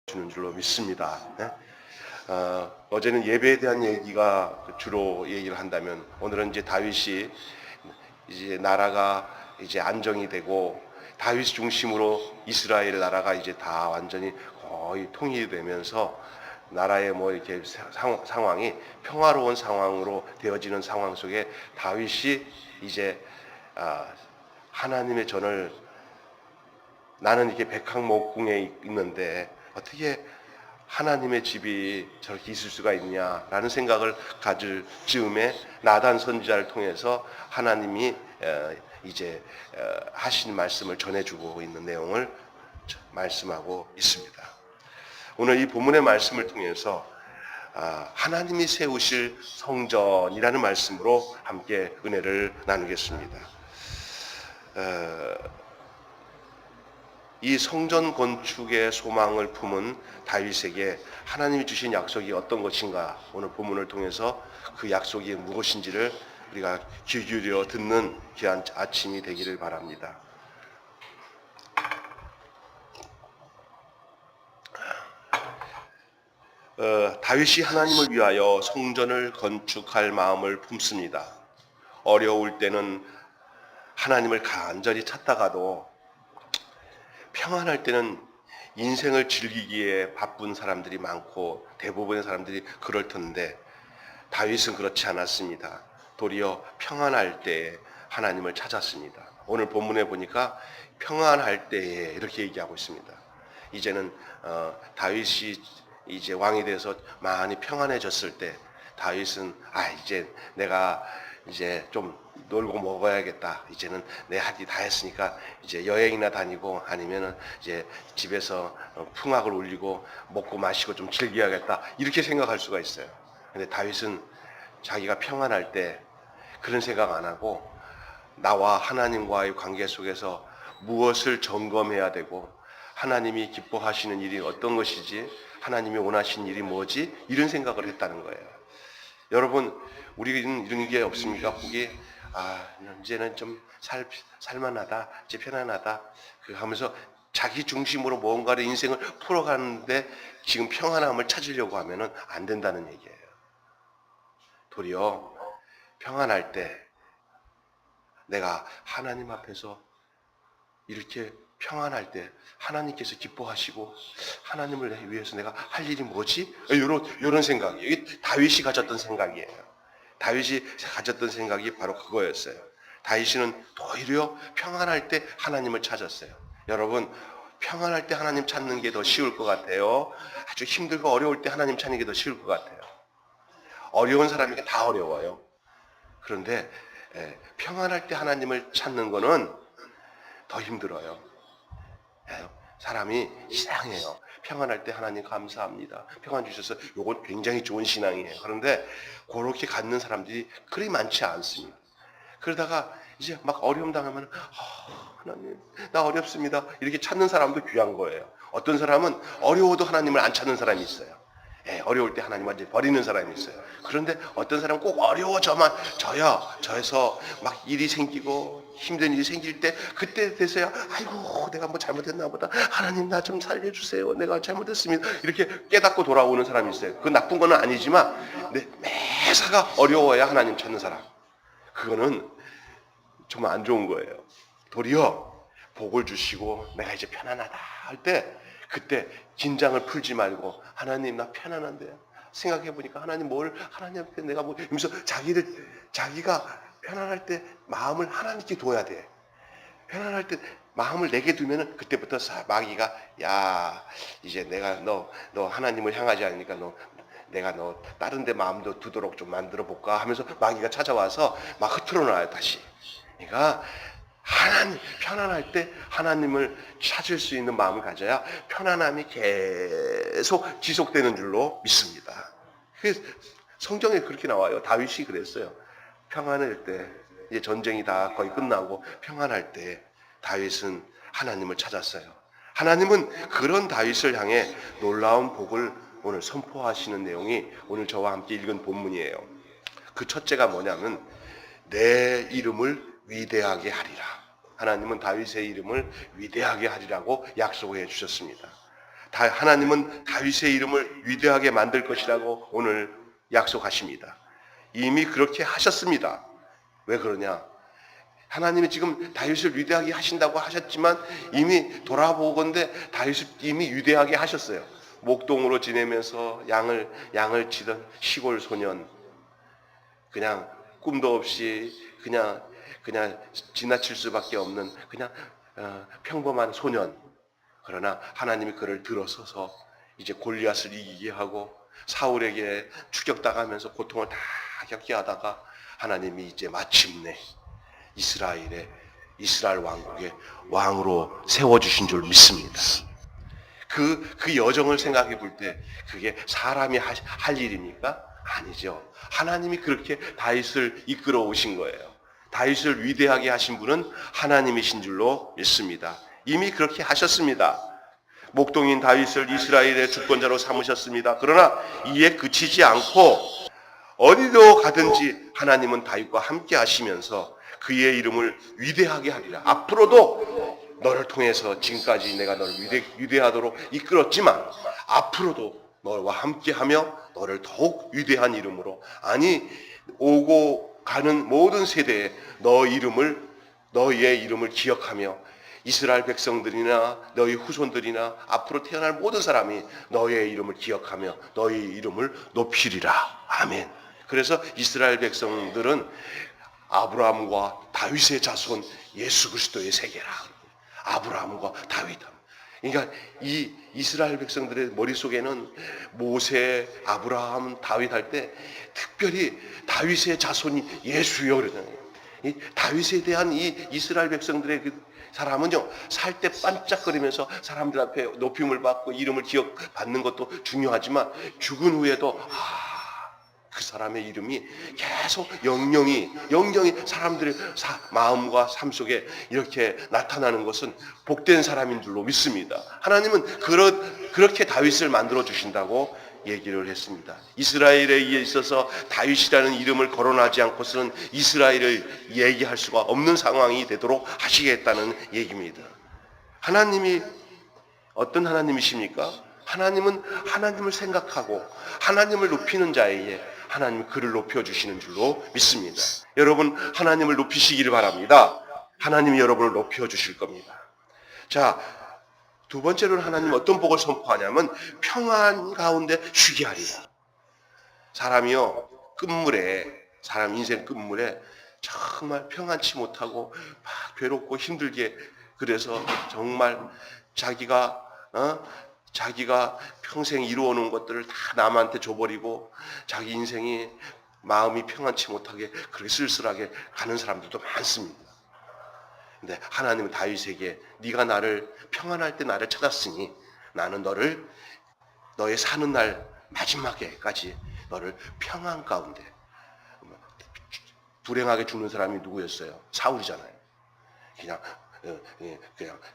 주는 줄로 믿습니다. 네? 어제는 예배에 대한 얘기가 주로 얘기를 한다면 오늘은 이제 다윗이 이제 나라가 이제 안정이 되고 다윗 중심으로 이스라엘 나라가 이제 다 완전히 거의 통일이 되면서 나라의 뭐 이렇게 상황이 평화로운 상황으로 되어지는 상황 속에 다윗이 이제 하나님의 전을 나는 이렇게 백향목궁에 있는데 어떻게 하나님의 집이 저렇게 있을 수가 있냐라는 생각을 가질 즈음에 나단 선지자를 통해서 하나님이 이제 하신 말씀을 전해주고 있는 내용을 말씀하고 있습니다. 오늘 이 본문의 말씀을 통해서 하나님이 세우실 성전이라는 말씀으로 함께 은혜를 나누겠습니다. 이 성전 건축의 소망을 품은 다윗에게 하나님이 주신 약속이 어떤 것인가, 오늘 본문을 통해서 그 약속이 무엇인지를 우리가 귀 기울여 듣는 귀한 아침이 되기를 바랍니다. 다윗이 하나님을 위하여 성전을 건축할 마음을 품습니다. 어려울 때는 하나님을 간절히 찾다가도 평안할 때는 인생을 즐기기에 바쁜 사람들이 많고 대부분의 사람들이 그럴 텐데 다윗은 그렇지 않았습니다. 도리어 평안할 때에 하나님을 찾았습니다. 오늘 본문에 보니까 평안할 때에 이렇게 얘기하고 있습니다. 이제는 다윗이 이제 왕이 돼서 많이 평안해졌을 때 다윗은 이제 내가 이제 좀 놀고 먹어야겠다. 이제는 내 할 일 다 했으니까 이제 여행이나 다니고 아니면은 이제 집에서 풍악을 울리고 먹고 마시고 좀 즐겨야겠다. 이렇게 생각할 수가 있어요. 근데 다윗은 자기가 평안할 때 그런 생각 안 하고 나와 하나님과의 관계 속에서 무엇을 점검해야 되고 하나님이 기뻐하시는 일이 어떤 것이지, 하나님이 원하시는 일이 뭐지, 이런 생각을 했다는 거예요. 여러분, 우리는 이런 게 없습니까? 혹이 이제는 좀 살만하다, 이제 편안하다, 하면서 자기 중심으로 뭔가를 인생을 풀어가는데 지금 평안함을 찾으려고 하면은 안 된다는 얘기예요. 도리어 평안할 때 내가 하나님 앞에서 이렇게 평안할 때 하나님께서 기뻐하시고 하나님을 위해서 내가 할 일이 뭐지? 이런 생각이에요. 이게 다윗이 가졌던 생각이에요. 다윗이 가졌던 생각이 바로 그거였어요. 다윗은 오히려 평안할 때 하나님을 찾았어요. 여러분, 평안할 때 하나님 찾는 게 더 쉬울 것 같아요. 아주 힘들고 어려울 때 하나님 찾는 게 더 쉬울 것 같아요. 어려운 사람에게 다 어려워요. 그런데 평안할 때 하나님을 찾는 거는 더 힘들어요. 사람이 신앙이에요. 평안할 때 하나님 감사합니다. 평안 주셔서 이건 굉장히 좋은 신앙이에요. 그런데 그렇게 갖는 사람들이 그리 많지 않습니다. 그러다가 이제 막 어려움 당하면 하나님 나 어렵습니다. 이렇게 찾는 사람도 귀한 거예요. 어떤 사람은 어려워도 하나님을 안 찾는 사람이 있어요. 어려울 때 하나님 완전히 버리는 사람이 있어요. 그런데 어떤 사람은 꼭 저에서 막 일이 생기고 힘든 일이 생길 때 그때 돼서야 아이고 내가 뭐 잘못했나 보다. 하나님 나 좀 살려주세요. 내가 잘못했습니다. 이렇게 깨닫고 돌아오는 사람이 있어요. 그 나쁜 건 아니지만 매사가 어려워야 하나님 찾는 사람. 그거는 정말 안 좋은 거예요. 도리어 복을 주시고 내가 이제 편안하다 할 때 그때 긴장을 풀지 말고 하나님 나 편안한데요. 생각해 보니까 하나님 앞에 내가 뭐 이러면서 자기가 편안할 때 마음을 하나님께 둬야 돼. 편안할 때 마음을 내게 두면은 그때부터 마귀가 이제 내가 너 하나님을 향하지 않으니까 내가 다른 데 마음도 두도록 좀 만들어 볼까 하면서 마귀가 찾아와서 막 흐트러 놔요, 다시. 그러니까 편안할 때 하나님을 찾을 수 있는 마음을 가져야 편안함이 계속 지속되는 줄로 믿습니다. 성경에 그렇게 나와요. 다윗이 그랬어요. 평안할 때, 이제 전쟁이 다 거의 끝나고 평안할 때 다윗은 하나님을 찾았어요. 하나님은 그런 다윗을 향해 놀라운 복을 오늘 선포하시는 내용이 오늘 저와 함께 읽은 본문이에요. 그 첫째가 뭐냐면 내 이름을 위대하게 하리라. 하나님은 다윗의 이름을 위대하게 하리라고 약속해 주셨습니다. 하나님은 다윗의 이름을 위대하게 만들 것이라고 오늘 약속하십니다. 이미 그렇게 하셨습니다. 왜 그러냐? 하나님이 지금 다윗을 위대하게 하신다고 하셨지만 이미 돌아보건대 다윗을 이미 위대하게 하셨어요. 목동으로 지내면서 양을 치던 시골 소년, 그냥 꿈도 없이 그냥 지나칠 수밖에 없는 그냥 평범한 소년. 그러나 하나님이 그를 들어서서 이제 골리앗을 이기게 하고 사울에게 추격당하면서 고통을 다 겪게 하다가 하나님이 이제 마침내 이스라엘 왕국의 왕으로 세워주신 줄 믿습니다. 그 여정을 생각해 볼 때 그게 사람이 할 일입니까? 아니죠. 하나님이 그렇게 다윗을 이끌어 오신 거예요. 다윗을 위대하게 하신 분은 하나님이신 줄로 믿습니다. 이미 그렇게 하셨습니다. 목동인 다윗을 이스라엘의 주권자로 삼으셨습니다. 그러나 이에 그치지 않고 어디도 가든지 하나님은 다윗과 함께 하시면서 그의 이름을 위대하게 하리라. 앞으로도 너를 통해서 지금까지 내가 너를 위대하도록 이끌었지만 앞으로도 너와 함께하며 너를 더욱 위대한 이름으로, 아니 오고 가는 모든 세대에 너의 이름을 기억하며 이스라엘 백성들이나 너희 후손들이나 앞으로 태어날 모든 사람이 너의 이름을 기억하며 너의 이름을 높이리라. 아멘. 그래서 이스라엘 백성들은 아브라함과 다윗의 자손 예수 그리스도의 세계라. 아브라함과 다윗. 그러니까 이 이스라엘 백성들의 머릿속에는 모세, 아브라함, 다윗 할 때 특별히 다윗의 자손이 예수여 그러잖아요. 이 다윗에 대한 이 이스라엘 백성들의 그 사람은요, 살 때 반짝거리면서 사람들 앞에 높임을 받고 이름을 기억받는 것도 중요하지만 죽은 후에도 그 사람의 이름이 계속 영영이 사람들의 마음과 삶 속에 이렇게 나타나는 것은 복된 사람인 줄로 믿습니다. 하나님은 그렇게 다윗을 만들어 주신다고 얘기를 했습니다. 이스라엘에 있어서 다윗이라는 이름을 거론하지 않고서는 이스라엘을 얘기할 수가 없는 상황이 되도록 하시겠다는 얘기입니다. 하나님이 어떤 하나님이십니까? 하나님은 하나님을 생각하고 하나님을 높이는 자에게 하나님이 그를 높여주시는 줄로 믿습니다. 여러분, 하나님을 높이시기를 바랍니다. 하나님이 여러분을 높여주실 겁니다. 자, 두 번째로는 하나님 어떤 복을 선포하냐면 평안 가운데 쉬게 하리라. 사람이요, 사람 인생 끝물에 정말 평안치 못하고 막 괴롭고 힘들게, 그래서 정말 자기가 평생 이루어놓은 것들을 다 남한테 줘버리고 자기 인생이 마음이 평안치 못하게 그렇게 쓸쓸하게 가는 사람들도 많습니다. 근데 하나님은 다윗에게 네가 나를 평안할 때 나를 찾았으니 나는 너의 사는 날 마지막에까지 너를 평안 가운데. 불행하게 죽는 사람이 누구였어요? 사울이잖아요.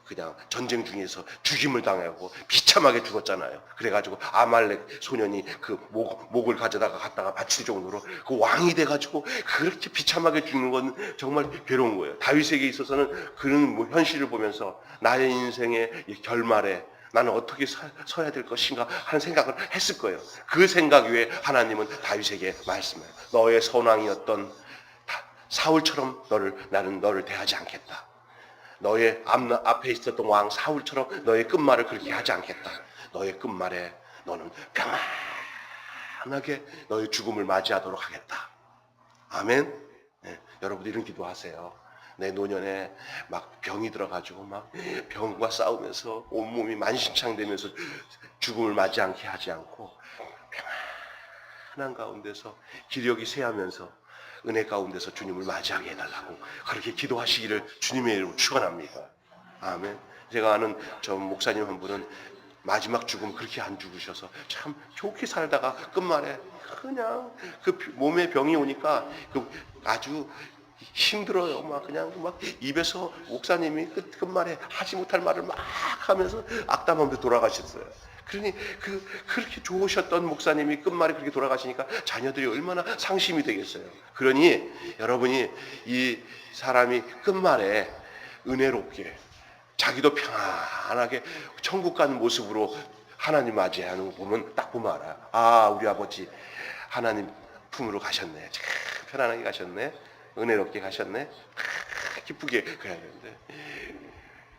그냥 전쟁 중에서 죽임을 당하고 비참하게 죽었잖아요. 그래가지고 아말렉 소년이 그 목을 갖다가 바칠 정도로 그 왕이 돼가지고 그렇게 비참하게 죽는 건 정말 괴로운 거예요. 다윗에게 있어서는 그런 현실을 보면서 나의 인생의 결말에 나는 어떻게 서야 될 것인가 하는 생각을 했을 거예요. 그 생각 위에 하나님은 다윗에게 말씀해요. 너의 선왕이었던 사울처럼 나는 너를 대하지 않겠다. 너의 앞에 있었던 왕 사울처럼 너의 끝말을 그렇게 하지 않겠다. 너의 끝말에 너는 평안하게 너의 죽음을 맞이하도록 하겠다. 아멘. 네, 여러분 이런 기도하세요. 내 노년에 막 병이 들어가지고 막 병과 싸우면서 온몸이 만신창되면서 죽음을 맞이 않게 하지 않고 평안한 가운데서 기력이 쇠하면서 은혜 가운데서 주님을 맞이하게 해달라고 그렇게 기도하시기를 주님의 이름으로 축원합니다. 아멘. 제가 아는 저 목사님 한 분은 마지막 죽음 그렇게 안 죽으셔서 참 좋게 살다가 끝말에 그냥 그 몸에 병이 오니까 아주 힘들어요. 막 입에서 목사님이 끝말에 하지 못할 말을 막 하면서 악담하면서 돌아가셨어요. 그러니 그렇게 좋으셨던 목사님이 끝말에 그렇게 돌아가시니까 자녀들이 얼마나 상심이 되겠어요. 그러니 여러분이 이 사람이 끝말에 은혜롭게 자기도 평안하게 천국 가는 모습으로 하나님 맞이하는 거 보면 딱 보면 알아요. 아, 우리 아버지 하나님 품으로 가셨네. 참 편안하게 가셨네. 은혜롭게 가셨네. 기쁘게 그래야 되는데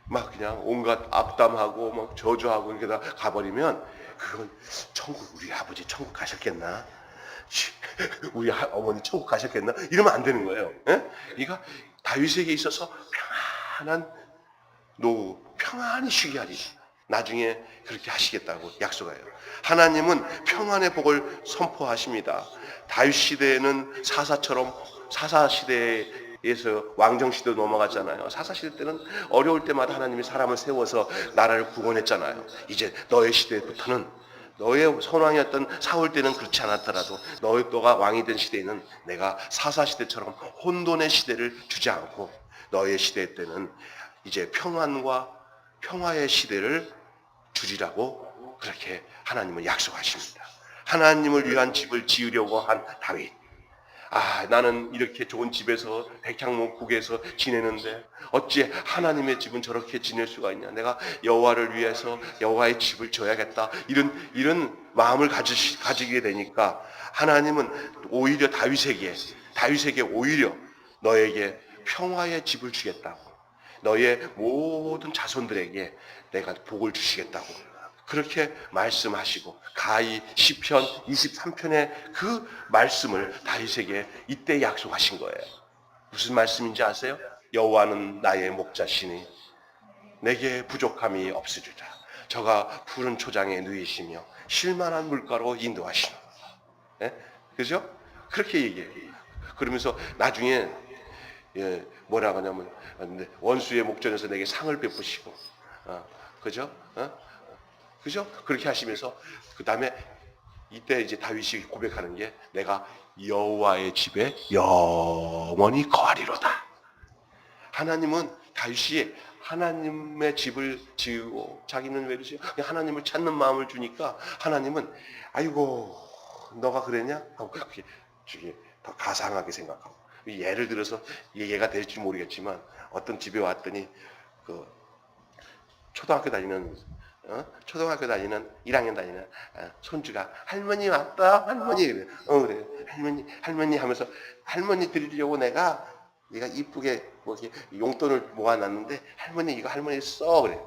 막 그냥 온갖 악담하고 막 저주하고 이렇게 다 가버리면 그건 천국, 우리 아버지 천국 가셨겠나? 우리 어머니 천국 가셨겠나? 이러면 안 되는 거예요. 예? 그러니까 다윗에게 있어서 평안한 노후, 평안히 쉬게 하리. 나중에 그렇게 하시겠다고 약속해요. 하나님은 평안의 복을 선포하십니다. 다윗 시대에는 사사 시대에서 왕정 시대로 넘어갔잖아요. 사사 시대 때는 어려울 때마다 하나님이 사람을 세워서 나라를 구원했잖아요. 이제 너의 시대부터는 너의 선왕이었던 사울 때는 그렇지 않았더라도 너가 왕이 된 시대에는 내가 사사 시대처럼 혼돈의 시대를 주지 않고 너의 시대 때는 이제 평화의 시대를 주리라고 그렇게 하나님은 약속하십니다. 하나님을 위한 집을 지으려고 한 다윗. 아, 나는 이렇게 좋은 집에서 백향목국에서 지내는데 어찌 하나님의 집은 저렇게 지낼 수가 있냐. 내가 여호와를 위해서 여호와의 집을 지어야겠다. 이런 마음을 가지게 되니까 하나님은 오히려 다윗에게 오히려 너에게 평화의 집을 주겠다고. 너의 모든 자손들에게 내가 복을 주시겠다고 그렇게 말씀하시고 가히 시편 23편의 그 말씀을 다윗에게 이때 약속하신 거예요. 무슨 말씀인지 아세요? 여호와는 나의 목자시니 내게 부족함이 없으리라. 저가 푸른 초장에 누이시며 쉴만한 물가로 인도하시노. 네? 그죠? 그렇게 얘기해요. 그러면서 나중에 뭐라고 하냐면 원수의 목전에서 내게 상을 베푸시고 그죠? 그죠? 그렇게 하시면서 그 다음에 이때 이제 다윗이 고백하는 게 내가 여호와의 집에 영원히 거하리로다. 하나님은 다윗이 하나님의 집을 지으고 자기는 외로지 하나님을 찾는 마음을 주니까 하나님은 아이고 너가 그랬냐? 하고 그게 더 가상하게 생각하고 예를 들어서 얘가 될지 모르겠지만 어떤 집에 왔더니 그 초등학교 다니는 1학년 다니는 손주가 할머니 왔다 할머니 그래. 그래 할머니 하면서 할머니 드리려고 내가 이쁘게 뭐 용돈을 모아놨는데 할머니 이거 할머니 써 그래.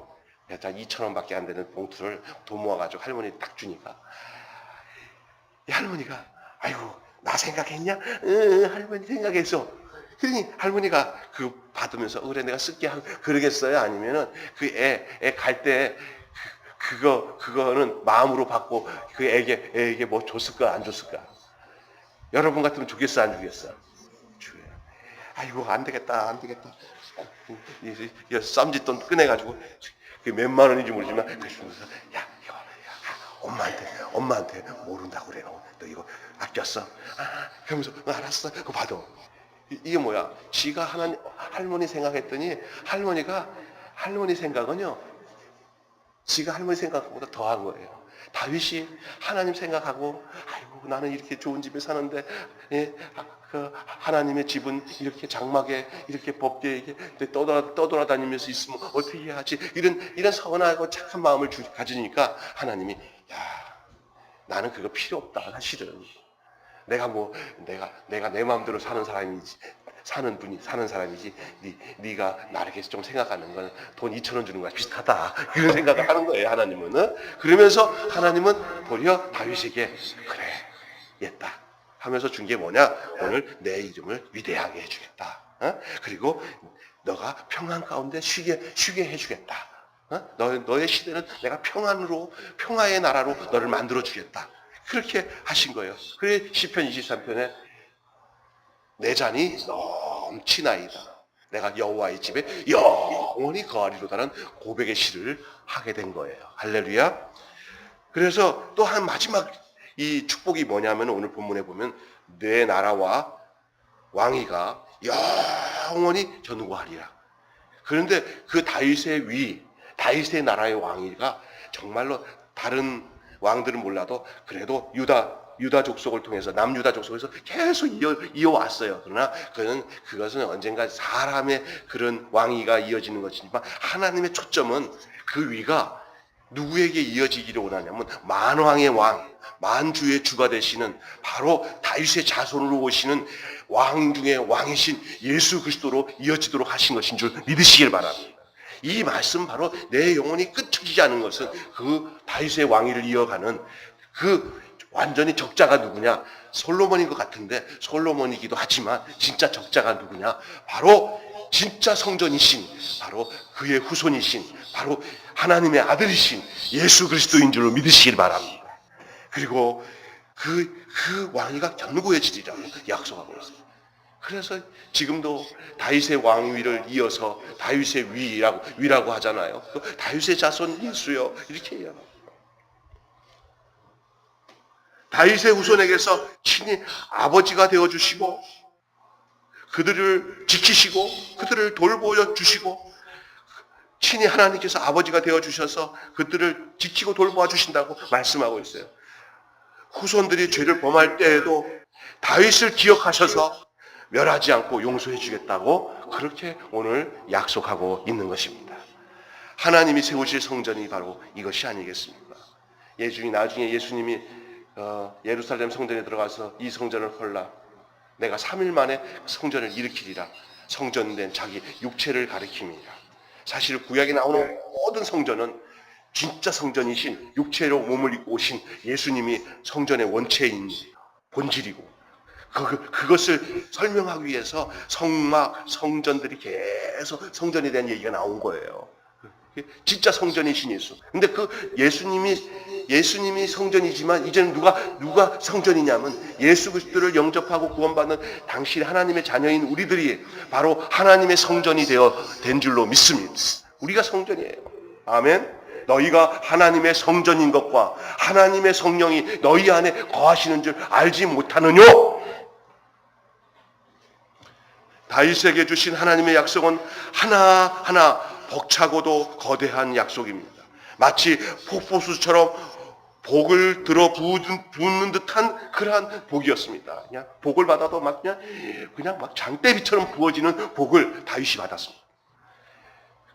그래서 2,000원밖에 안 되는 봉투를 돈 모아가지고 할머니 딱 주니까 이 할머니가 아이고 나 생각했냐? 할머니 생각했어. 그러니 할머니가 그 받으면서 그래 내가 쓸게 그러겠어요? 아니면은 그 애 갈 때 그거는 마음으로 받고 그 애에게 뭐 줬을까 안 줬을까? 여러분 같으면 주겠어 안 주겠어? 주요. 아이고 안 되겠다. 이 쌈짓돈 꺼내가지고 몇만 원인지 모르지만 그러면서 야 이거 엄마한테 모른다고 그래. 너 이거 아꼈어? 그러면서 알았어. 그거 받아. 이게 뭐야? 지가 할머니 생각했더니 할머니 생각은요. 지가 할머니 생각보다 더한 거예요. 다윗이 하나님 생각하고 아이고 나는 이렇게 좋은 집에 사는데 그 하나님의 집은 이렇게 장막에 이렇게 법궤에 이렇게 떠돌아다니면서 있으면 어떻게 하지? 이런 서운하고 착한 마음을 가지니까 하나님이 야 나는 그거 필요 없다 사실은. 내가 내 마음대로 사는 사람이지 네가 나를 좀 생각하는 건 돈 2,000원 주는 거랑 비슷하다 이런 생각을 하는 거예요. 하나님은. 그러면서 하나님은 도리어 다윗에게 그래 옛다 하면서 준 게 뭐냐? 오늘 내 이름을 위대하게 해주겠다. 그리고 너가 평안 가운데 쉬게 해주겠다. 너의 시대는 내가 평화의 나라로 너를 만들어 주겠다. 그렇게 하신 거예요. 그래 시편 23편에 내 잔이 넘치나이다. 내가 여호와의 집에 영원히 거하리로다는 고백의 시를 하게 된 거예요. 할렐루야. 그래서 또 한 마지막 이 축복이 뭐냐면 오늘 본문에 보면 내 나라와 왕위가 영원히 전구하리라. 그런데 그 다윗의 나라의 왕위가 정말로 다른 왕들은 몰라도 그래도 유다 족속을 통해서 남유다 족속에서 계속 이어왔어요. 그러나 그것은 언젠가 사람의 그런 왕위가 이어지는 것이지만 하나님의 초점은 그 위가 누구에게 이어지기를 원하냐면 만왕의 왕, 만주의 주가 되시는 바로 다윗의 자손으로 오시는 왕 중에 왕이신 예수 그리스도로 이어지도록 하신 것인 줄 믿으시길 바랍니다. 이 말씀 바로 내 영혼이 끄트기지 않은 것은 그 다윗의 왕위를 이어가는 그 완전히 적자가 누구냐? 솔로몬인 것 같은데 솔로몬이기도 하지만 진짜 적자가 누구냐? 바로 진짜 성전이신, 바로 그의 후손이신, 바로 하나님의 아들이신 예수 그리스도인 줄로 믿으시길 바랍니다. 그리고 그 왕위가 견고해지리라고 약속하고 있습니다. 그래서 지금도 다윗의 왕위를 이어서 다윗의 위라고 하잖아요. 다윗의 자손 예수요 이렇게 해요. 다윗의 후손에게서 친히 아버지가 되어주시고 그들을 지키시고 그들을 돌보여 주시고 친히 하나님께서 아버지가 되어주셔서 그들을 지키고 돌보아 주신다고 말씀하고 있어요. 후손들이 죄를 범할 때에도 다윗을 기억하셔서 멸하지 않고 용서해 주겠다고 그렇게 오늘 약속하고 있는 것입니다. 하나님이 세우실 성전이 바로 이것이 아니겠습니까? 나중에 예수님이 예루살렘 성전에 들어가서 이 성전을 헐라 내가 3일 만에 성전을 일으키리라 성전된 자기 육체를 가리킴이라. 사실 구약에 나오는 모든 성전은 진짜 성전이신 육체로 몸을 입고 오신 예수님이 성전의 원체인 본질이고 그것을 설명하기 위해서 성전들이 계속 성전에 대한 얘기가 나온 거예요. 진짜 성전이신 예수. 근데 그 예수님이 성전이지만 이제는 누가 성전이냐면 예수 그리스도를 영접하고 구원받는 당시 하나님의 자녀인 우리들이 바로 하나님의 성전이 된 줄로 믿습니다. 우리가 성전이에요. 아멘. 너희가 하나님의 성전인 것과 하나님의 성령이 너희 안에 거하시는 줄 알지 못하느뇨? 다윗에게 주신 하나님의 약속은 하나하나 벅차고도 거대한 약속입니다. 마치 폭포수처럼 복을 들어 부는 듯한 그러한 복이었습니다. 그냥 복을 받아도 그냥 막 장대비처럼 부어지는 복을 다윗이 받았습니다.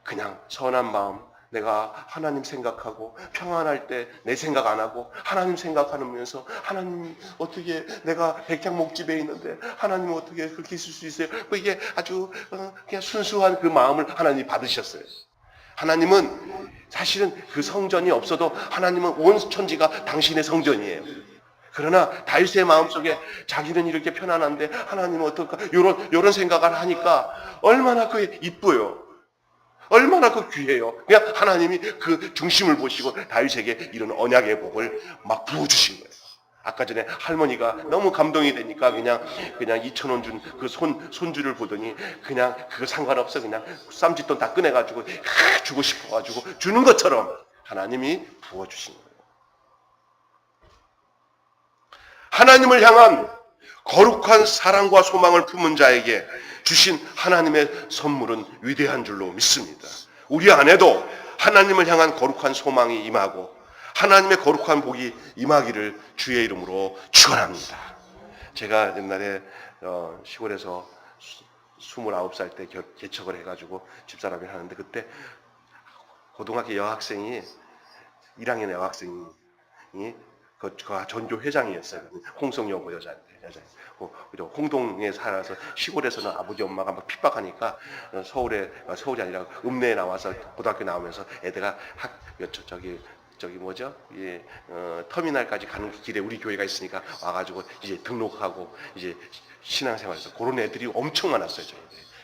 그냥 선한 마음, 내가 하나님 생각하고 평안할 때 내 생각 안 하고 하나님 생각하면서 하나님 어떻게 내가 백향 목집에 있는데 하나님 어떻게 그렇게 있을 수 있어요? 이게 아주 그냥 순수한 그 마음을 하나님이 받으셨어요. 하나님은 사실은 그 성전이 없어도 하나님은 온 천지가 당신의 성전이에요. 그러나 다윗의 마음속에 자기는 이렇게 편안한데 하나님은 어떨까? 이런 생각을 하니까 얼마나 그게 이뻐요. 얼마나 그 귀해요. 그냥 하나님이 그 중심을 보시고 다윗에게 이런 언약의 복을 막 부어주신 거예요. 아까 전에 할머니가 너무 감동이 되니까 그냥 2,000원 준 그 손주를 보더니 그냥 그거 상관없어. 그냥 쌈짓돈 다 꺼내가지고 주고 싶어가지고 주는 것처럼 하나님이 부어주신 거예요. 하나님을 향한 거룩한 사랑과 소망을 품은 자에게 주신 하나님의 선물은 위대한 줄로 믿습니다. 우리 안에도 하나님을 향한 거룩한 소망이 임하고 하나님의 거룩한 복이 임하기를 주의 이름으로 축원합니다. 제가 옛날에 시골에서 29살 때 개척을 해가지고 집사람이 하는데 그때 고등학교 여학생이 1학년 여학생이 그 전교 회장이었어요. 홍성여고 여자. 홍동에 살아서 시골에서는 아버지 엄마가 막 핍박하니까 서울이 아니라 읍내에 나와서 고등학교 나오면서 애들가 터미널까지 가는 길에 우리 교회가 있으니까 와가지고 이제 등록하고 이제 신앙생활에서 그런 애들이 엄청 많았어요.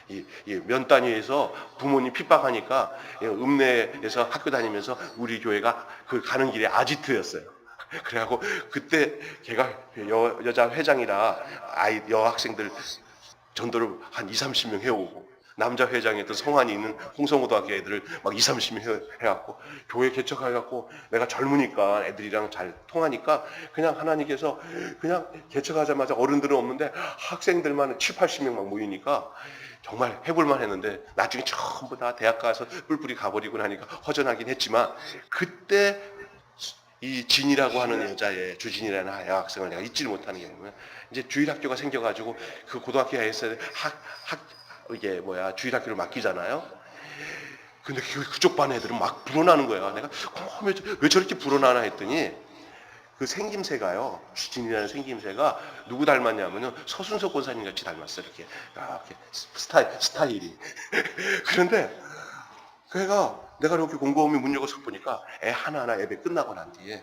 이 면 단위에서 부모님 핍박하니까 읍내에서 학교 다니면서 우리 교회가 그 가는 길에 아지트였어요. 그래갖고 그때 걔가 여자 회장이라 여학생들 전도를 한 20-30명 해오고 남자 회장이었던 성환이 있는 홍성고등학교 애들을 막 20-30명 해갖고 교회 개척해갖고 내가 젊으니까 애들이랑 잘 통하니까 그냥 하나님께서 그냥 개척하자마자 어른들은 없는데 학생들만 7-80명 막 모이니까 정말 해볼만 했는데 나중에 전부 다 대학 가서 뿔뿔이 가버리고 나니까 허전하긴 했지만 그때 이 진이라고 하는 여자의 주진이라는 여학생을 내가 잊지를 못하는 게 뭐냐면 이제 주일학교가 생겨가지고 그 고등학교에서 주일학교를 맡기잖아요. 근데 그쪽 반 애들은 막 불어나는 거야. 내가 왜 저렇게 불어나나 했더니 그 생김새가요, 주진이라는 생김새가 누구 닮았냐면요, 서순석 권사님 같이 닮았어요. 이렇게 스타일이. 그런데 걔가 내가 이렇게 공부하면 문 열고 서 보니까 애 하나하나 예배 끝나고 난 뒤에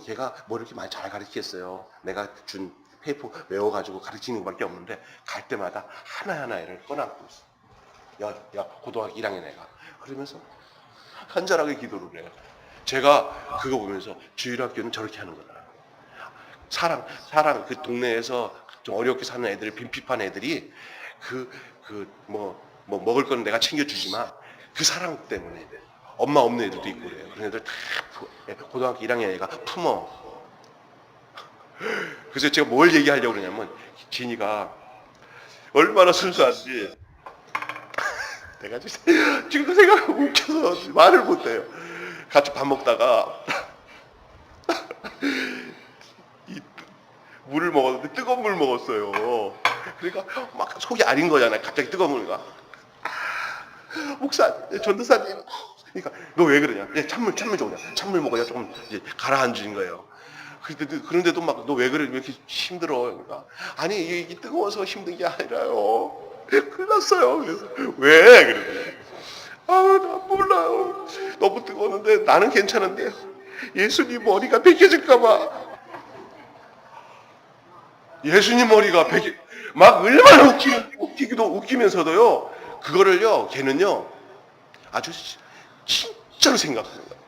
걔가 뭐 이렇게 많이 잘 가르치겠어요. 내가 준 페이퍼 외워가지고 가르치는 것밖에 없는데 갈 때마다 하나하나 애를 꺼내고 있어. 야, 고등학교 1학년 애가. 그러면서 간절하게 기도를 해요. 제가 그거 보면서 주일학교는 저렇게 하는 거다. 사랑, 그 동네에서 좀 어렵게 사는 애들, 빈핍한 애들이 먹을 거는 내가 챙겨주지만 그 사랑 때문에 엄마 없는 애들도 있고 그래요. 그런 애들 다 고등학교 1학년 애가 품어. 그래서 제가 뭘 얘기하려고 그러냐면 진이가 얼마나 순수한지 내가 지금 생각하고 웃겨서 말을 못해요. 같이 밥 먹다가 물을 먹었는데 뜨거운 물 먹었어요. 그러니까 막 속이 아린 거잖아요. 갑자기 뜨거운 물가. 목사, 전도사님. 그러니까 너 왜 그러냐? 찬물 줘냐? 찬물 먹어야 조금 이제 가라앉은 거예요. 그런데도 막 너 왜 그래? 왜 이렇게 힘들어? 그러니까 아니 이게 뜨거워서 힘든 게 아니라요. 큰일 났어요. 그래서 왜? 그러더니 나 몰라요. 너무 뜨거웠는데 나는 괜찮은데 예수님 머리가 벗겨질까봐. 예수님 머리가 막 얼마나 웃기면서도요. 그거를요, 걔는요, 아주 진짜로 생각하는 거예요.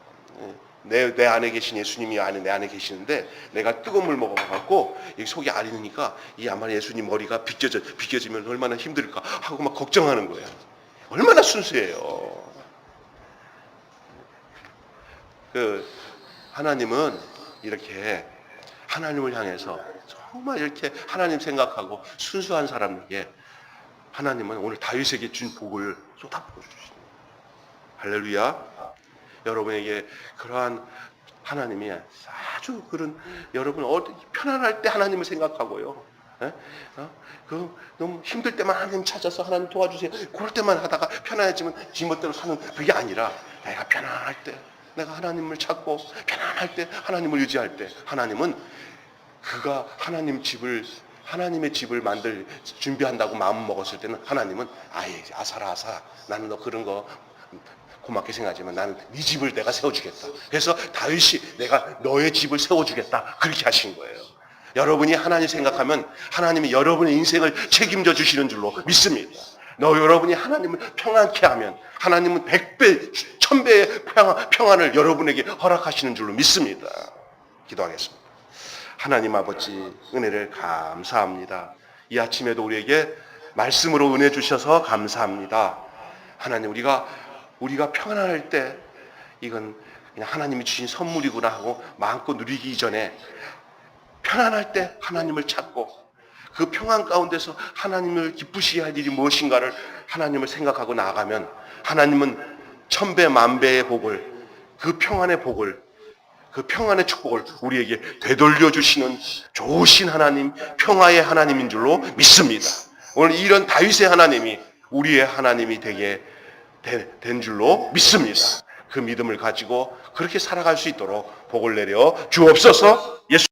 내 안에 계신 예수님이 내 안에 계시는데 내가 뜨거운 물 먹어갖고 속이 아리니까 이 아마 예수님 머리가 비껴지면 얼마나 힘들까 하고 막 걱정하는 거예요. 얼마나 순수해요. 하나님은 이렇게 하나님을 향해서 정말 이렇게 하나님 생각하고 순수한 사람에게 하나님은 오늘 다윗에게 준 복을 쏟아부어 주십니다. 할렐루야. 여러분에게 그러한 하나님이 아주 여러분 편안할 때 하나님을 생각하고요. 너무 힘들 때만 하나님 찾아서 하나님 도와주세요. 그럴 때만 하다가 편안해지면 지멋대로 사는 그게 아니라 내가 편안할 때 내가 하나님을 찾고 편안할 때 하나님을 유지할 때 하나님은 그가 하나님의 집을 준비한다고 마음 먹었을 때는 하나님은 아사라 나는 너 그런 거 고맙게 생각하지만 나는 네 집을 내가 세워주겠다. 그래서 다윗이 내가 너의 집을 세워주겠다 그렇게 하신 거예요. 여러분이 하나님 생각하면 하나님이 여러분의 인생을 책임져 주시는 줄로 믿습니다. 여러분이 하나님을 평안케 하면 하나님은 100배, 1000배의 평안을 여러분에게 허락하시는 줄로 믿습니다. 기도하겠습니다. 하나님 아버지 은혜를 감사합니다. 이 아침에도 우리에게 말씀으로 은혜 주셔서 감사합니다. 하나님 우리가 평안할 때 이건 그냥 하나님이 주신 선물이구나 하고 마음껏 누리기 이전에 편안할 때 하나님을 찾고 그 평안 가운데서 하나님을 기쁘시게 할 일이 무엇인가를 하나님을 생각하고 나아가면 하나님은 1000배 만배의 복을 그 평안의 복을 그 평안의 축복을 우리에게 되돌려 주시는 좋으신 하나님, 평화의 하나님인 줄로 믿습니다. 오늘 이런 다윗의 하나님이 우리의 하나님이 되게 된 줄로 믿습니다. 그 믿음을 가지고 그렇게 살아갈 수 있도록 복을 내려 주옵소서. 예수